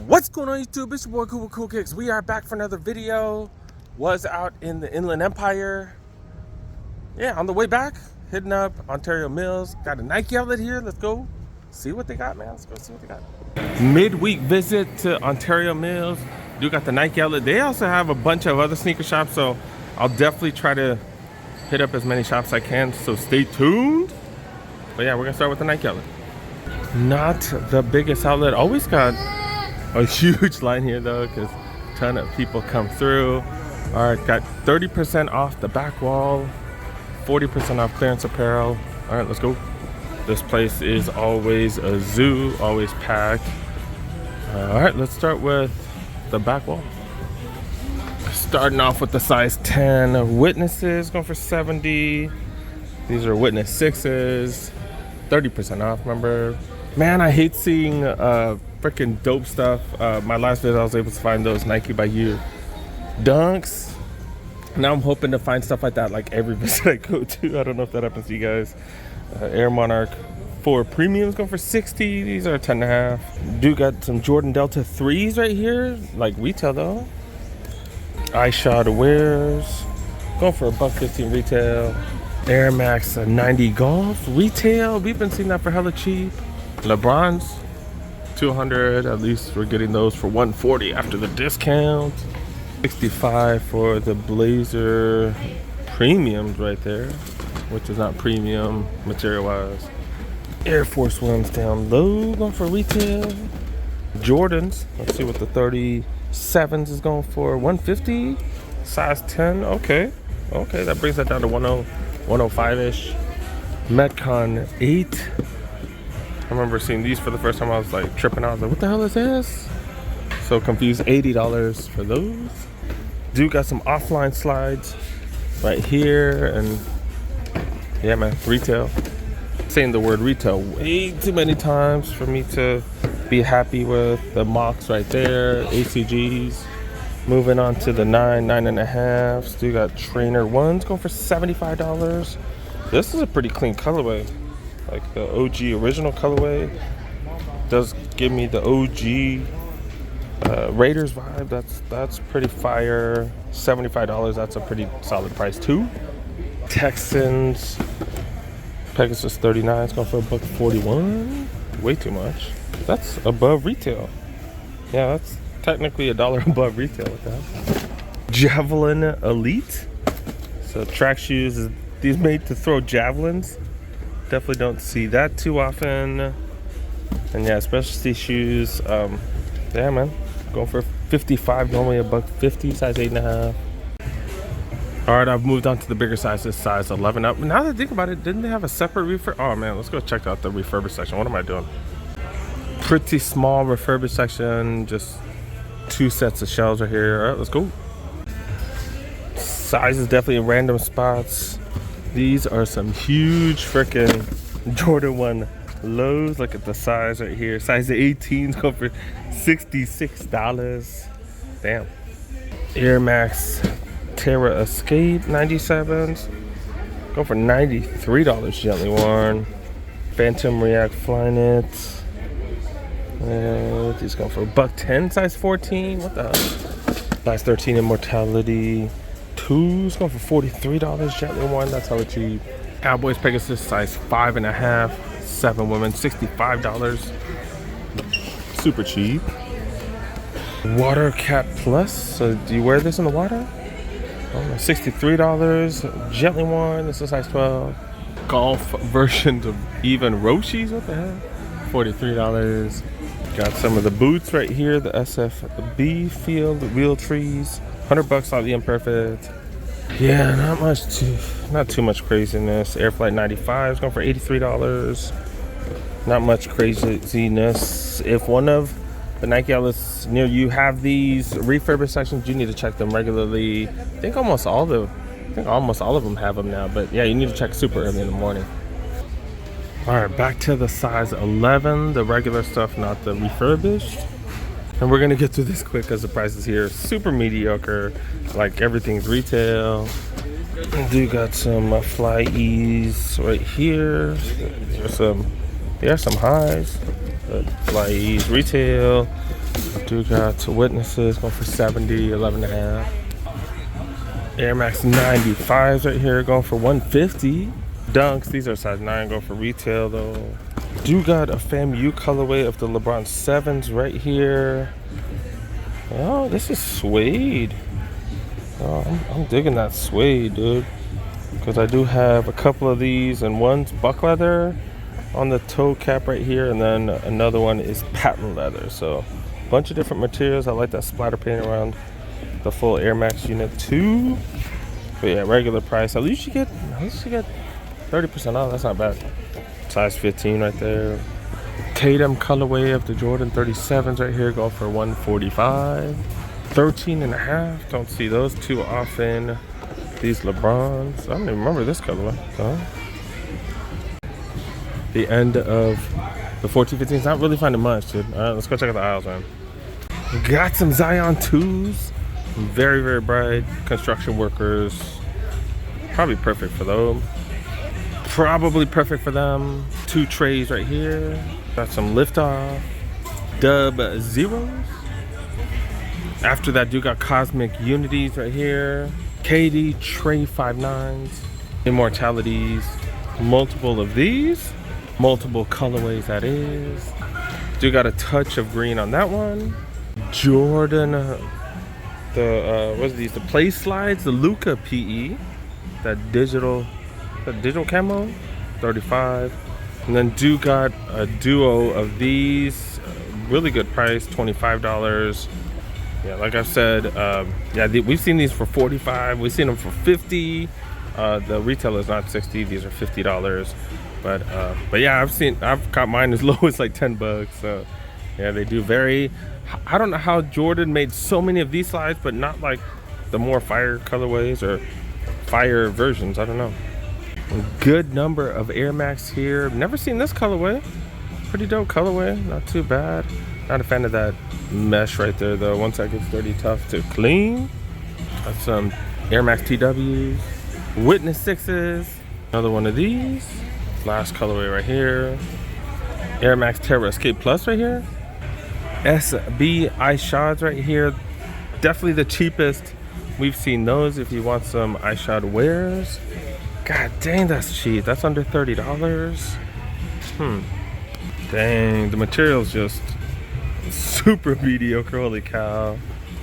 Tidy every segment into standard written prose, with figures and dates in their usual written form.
What's going on YouTube? It's your boy Cool Kicks. We are back for another video. Was out in the Inland Empire. Yeah, on the way back, hitting up Ontario Mills. Got a Nike outlet here. Let's go see what they got, man. Let's go see what they got. Midweek visit to Ontario Mills. Do got the Nike outlet. They also have a bunch of other sneaker shops, so I'll definitely try to hit up as many shops as I can, so stay tuned. But yeah, we're gonna start with the Nike outlet. Not the biggest outlet. Always got a huge line here though, because a ton of people come through. All right, got 30% off the back wall, 40% off clearance apparel. All right, let's go. This place is always a zoo, always packed. All right, let's start with the back wall. Starting off with the size 10 Witnesses, going for 70. These are Witness 6s, 30% off, remember? Man, I hate seeing freaking dope stuff. My last video I was able to find those Nike by You Dunks. Now I'm hoping to find stuff like that like every visit I go to. I don't know if that happens to you guys. Air Monarch 4 Premiums going for 60. These are 10.5. Do got some Jordan Delta 3s right here, like retail though. iShot wears going for $1.15 retail. Air Max 90 Golf retail. We've been seeing that for hella cheap. LeBron's 200, at least we're getting those for 140 after the discount. 65 for the Blazer Premiums right there, which is not premium material wise. Air Force Ones down low, going for retail. Jordans, let's see what the 37s is going for. 150, size 10. Okay, that brings that down to 105-ish. Metcon 8. I remember seeing these for the first time. I was like tripping out. I was like, what the hell is this? So confused. $80 for those. Do got some offline slides right here. And yeah, man, retail. Saying the word retail way too many times for me to be happy with. The mocks right there. ACGs. Moving on to the 9.5. Still got trainer ones going for $75. This is a pretty clean colorway. Like the OG original colorway does give me the OG Raiders vibe. That's pretty fire. $75. That's a pretty solid price too. Texans Pegasus 39 is going for $1.41. Way too much. That's above retail. Yeah, that's technically $1 above retail with that. Javelin Elite. So track shoes. These made to throw javelins. Definitely don't see that too often. And yeah, specialty shoes. Yeah, man, going for $55. Normally $1.50. Size 8.5. All right, I've moved on to the bigger sizes. Size 11 up. Now that I think about it, didn't they have a separate refurb? Oh man, let's go check out the refurbished section. What am I doing? Pretty small refurbished section. Just 2 sets of shelves right here. All right, let's go. Sizes definitely in random spots. These are some huge freaking Jordan 1 lows. Look at the size right here. Size 18s go for $66. Damn. Air Max Terra Escape 97s go for $93. Gently worn. Phantom React Flyknit. These go for $1.10. Size 14. What the hell? Size 13 Immortality. 2's going for $43. Gently worn. That's hella cheap. Cowboys Pegasus size 5.5. 7 women. $65. Super cheap. Water Cat Plus. So do you wear this in the water? Oh, $63. Gently worn. This is size 12. Golf versions of even Roshi's. What the hell? $43. Got some of the boots right here. The SFB Field Wheel Trees. $100 on the Imperfect. Yeah, not too much craziness. Airflight 95 is going for $83. Not much craziness. If one of the Nike outlets near you have these refurbished sections, you need to check them regularly. I think almost all of them have them now, but yeah, you need to check super early in the morning. All right, back to the size 11, the regular stuff, not the refurbished. And we're gonna get through this quick because the prices here are super mediocre. Like everything's retail. Do got some Fly E's right here. There's some highs. Fly E's retail. Do got Witnesses going for 70, 11 and a half. Air Max 95s right here going for 150. Dunks, these are size 9, go for retail though. Do got a FAMU colorway of the LeBron 7s right here. Oh, this is suede. Oh, I'm digging that suede, dude. Because I do have a couple of these, and one's buck leather on the toe cap right here, and then another one is patent leather. So a bunch of different materials. I like that splatter paint around the full Air Max unit too. But yeah, regular price. At least you get 30% off. That's not bad. Size 15 right there. Tatum colorway of the Jordan 37s right here go for 145. 13 and a half. Don't see those too often. These LeBrons. I don't even remember this colorway. So the end of the 14-15s. Not really finding much, dude. All right, let's go check out the aisles, man. Got some Zion 2s. Very, very bright. Construction workers. Probably perfect for them. Probably perfect for them. 2 trays right here. Got some liftoff. Dub zeros. After that, do got Cosmic Unities right here. KD Tray 5.9s. Immortalities. Multiple of these. Multiple colorways, that is. Do got a touch of green on that one. Jordan, what's these? The play slides, the Luca PE. That digital camo, 35. And then do got a duo of these. Really good price, $25. Yeah, like I said, yeah, we've seen these for 45. We've seen them for 50. The retail is not 60. These are $50. But yeah, I've got mine as low as like 10 bucks. So yeah, they do vary. I don't know how Jordan made so many of these slides, but not like the more fire colorways or fire versions. I don't know. A good number of Air Max here. Never seen this colorway. Pretty dope colorway. Not too bad. Not a fan of that mesh right there though. Once that gets dirty, tough to clean. Got some Air Max TWs. Witness 6s. Another one of these. Last colorway right here. Air Max Terra Escape Plus right here. SB Ice Shods right here. Definitely the cheapest. We've seen those if you want some ice shod wears. God dang, that's cheap. That's under $30. Dang, the material's just super mediocre. Holy cow.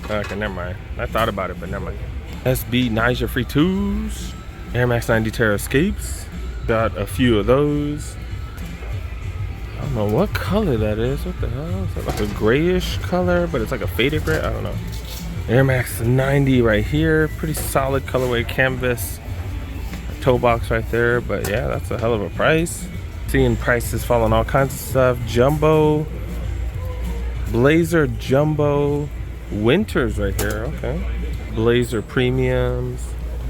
Okay, never mind. I thought about it, but never mind. SB Niger Free 2s. Air Max 90 Terra Escapes. Got a few of those. I don't know what color that is. What the hell? Is that like a grayish color, but it's like a faded gray? I don't know. Air Max 90 right here. Pretty solid colorway canvas. Toe box right there. But yeah, that's a hell of a price. Seeing prices falling all kinds of stuff. Jumbo. Blazer Jumbo Winters right here. Okay. Blazer Premiums.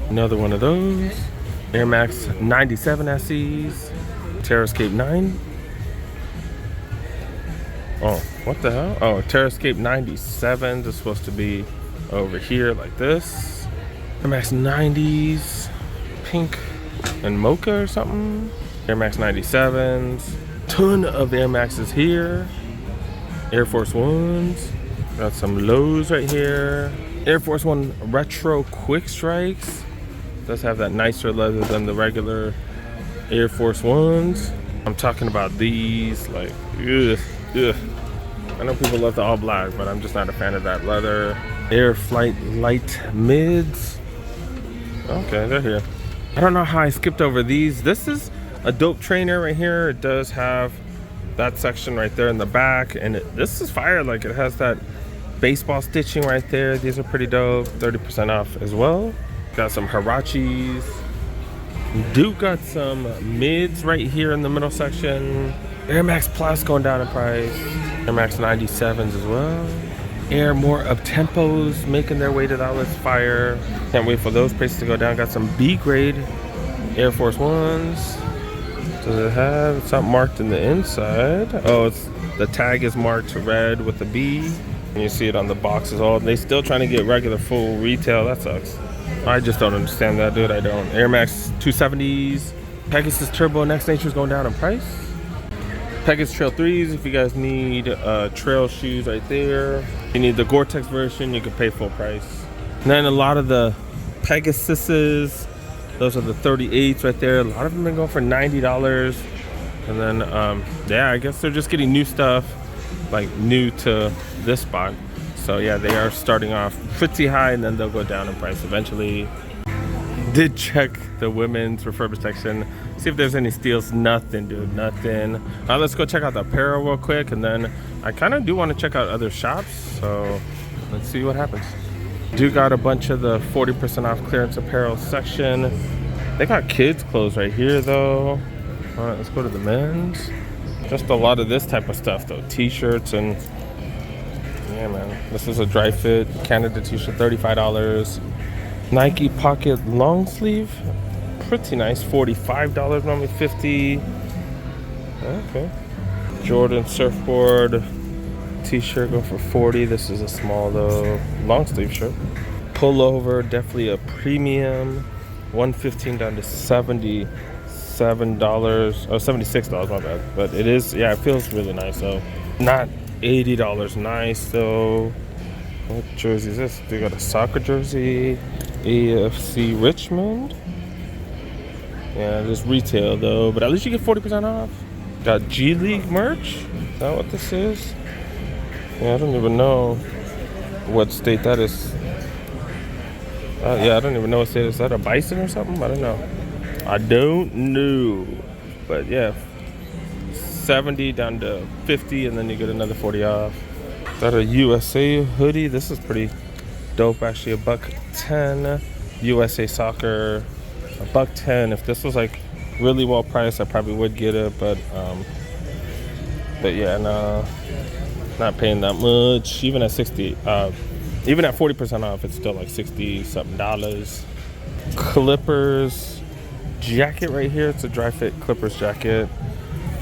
Another one of those. Air Max 97 SEs. Terrascape 9. Oh, what the hell? Oh, Terrascape 97s is supposed to be over here like this. Air Max 90s. Pink and mocha or something. Air Max 97s. Ton of Air Maxes here. Air Force Ones. Got some lows right here. Air Force One Retro Quick Strikes. Does have that nicer leather than the regular Air Force Ones. I'm talking about these, like, ugh. I know people love the all black, but I'm just not a fan of that leather. Air Flight Light Mids. Okay, they're here. I don't know how I skipped over these. This is a dope trainer right here. It does have that section right there in the back, and this is fire. Like, it has that baseball stitching right there. These are pretty dope. 30% off as well. Got some Hirachis. Do got some mids right here in the middle section. Air Max Plus going down in price. Air Max 97s as well. Air more up tempos making their way to the outlets. Fire. Can't wait for those prices to go down. Got some B grade Air Force Ones. Does it have something marked in the inside? Oh, it's the tag is marked red with a B. And you see it on the box as well. They still trying to get regular full retail. That sucks. I just don't understand that, dude. I don't. Air Max 270s. Pegasus Turbo Next Nature's going down in price. Pegasus Trail 3s if you guys need trail shoes right there. If you need the Gore-Tex version, you can pay full price. And then a lot of the Pegasuses, those are the 38s right there. A lot of them been going for $90. And then, yeah, I guess they're just getting new stuff, like new to this spot. So yeah, they are starting off pretty high and then they'll go down in price eventually. Did check the women's refurbished section, see if there's any steals. Nothing, dude, nothing. Let's go check out the apparel real quick, and then I kind of do want to check out other shops, so let's see what happens. Do got a bunch of the 40% off clearance apparel section. They got kids clothes right here though. All right, let's go to the men's. Just a lot of this type of stuff though, t-shirts, and yeah man, this is a dry fit Canada t-shirt, $35. Nike pocket long sleeve, pretty nice, $45, normally $50. Okay. Jordan surfboard t-shirt going for $40. This is a small though, long sleeve shirt. Pullover, definitely a premium, $115 down to $77. Oh, $76, my bad. But it is, yeah, it feels really nice though. Not $80, nice though. What jersey is this? They got a soccer jersey. AFC Richmond. Yeah, this retail though, but at least you get 40% off. Got G League merch. Is that what this is? Yeah, I don't even know what state that is. Yeah, I don't even know what state. Is that a bison or something? I don't know. I don't know. But yeah, 70 down to 50, and then you get another 40 off. Is that a USA hoodie? This is pretty dope, actually. $110. USA Soccer, $110. If this was like really well priced, I probably would get it, but yeah, no, not paying that much. Even at 60, even at 40% off, it's still like 60 something dollars. Clippers jacket right here. It's a dry fit Clippers jacket,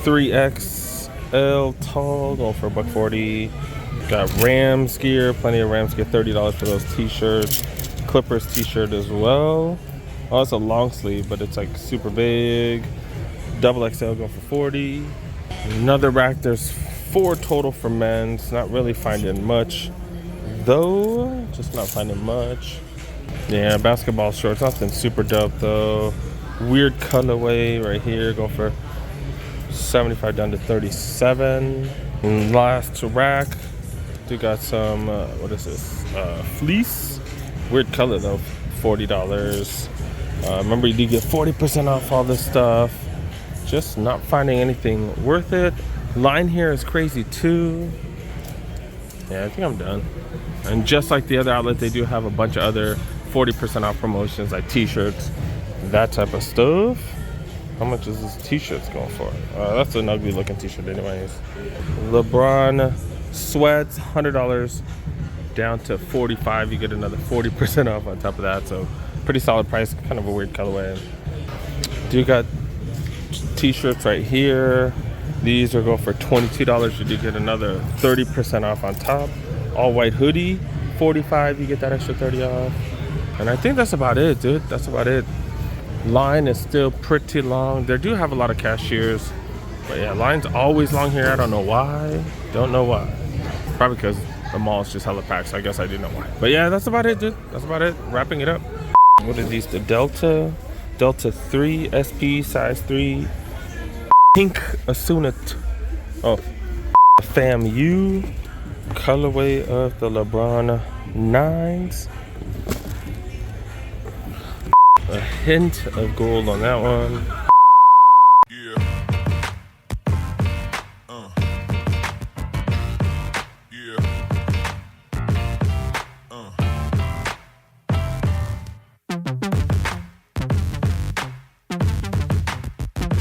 3XL tall, going for $140. Got Rams gear, plenty of Rams gear, $30 for those t-shirts. Clippers t-shirt as well. Oh, it's a long sleeve, but it's like super big. Double XL going for $40. Another rack, there's 4 total for men's. Not really finding much though, just not finding much. Yeah, basketball shorts, nothing super dope though. Weird colorway right here, going for $75 down to $37. And last rack, we got some, what is this? Fleece. Weird color though, $40. Remember, you do get 40% off all this stuff. Just not finding anything worth it. Line here is crazy too. Yeah, I think I'm done. And just like the other outlet, they do have a bunch of other 40% off promotions, like t-shirts, that type of stuff. How much is this t-shirts going for? That's an ugly looking t-shirt anyways. LeBron sweats, $100 down to $45. You get another 40% off on top of that, so pretty solid price. Kind of a weird colorway. Do got t-shirts right here. These are going for $22. You do get another 30% off on top. All white hoodie, $45. You get that extra 30 off. And I think that's about it, dude. That's about it. Line is still pretty long. They do have a lot of cashiers, but yeah, line's always long here. I don't know why. Don't know why. Probably because the mall is just hella packed, so I guess I do know why. But yeah, that's about it, dude. That's about it. Wrapping it up. What are these? The Delta 3 SP size 3 pink Asuna. Oh, FAMU colorway of the LeBron 9s. A hint of gold on that one.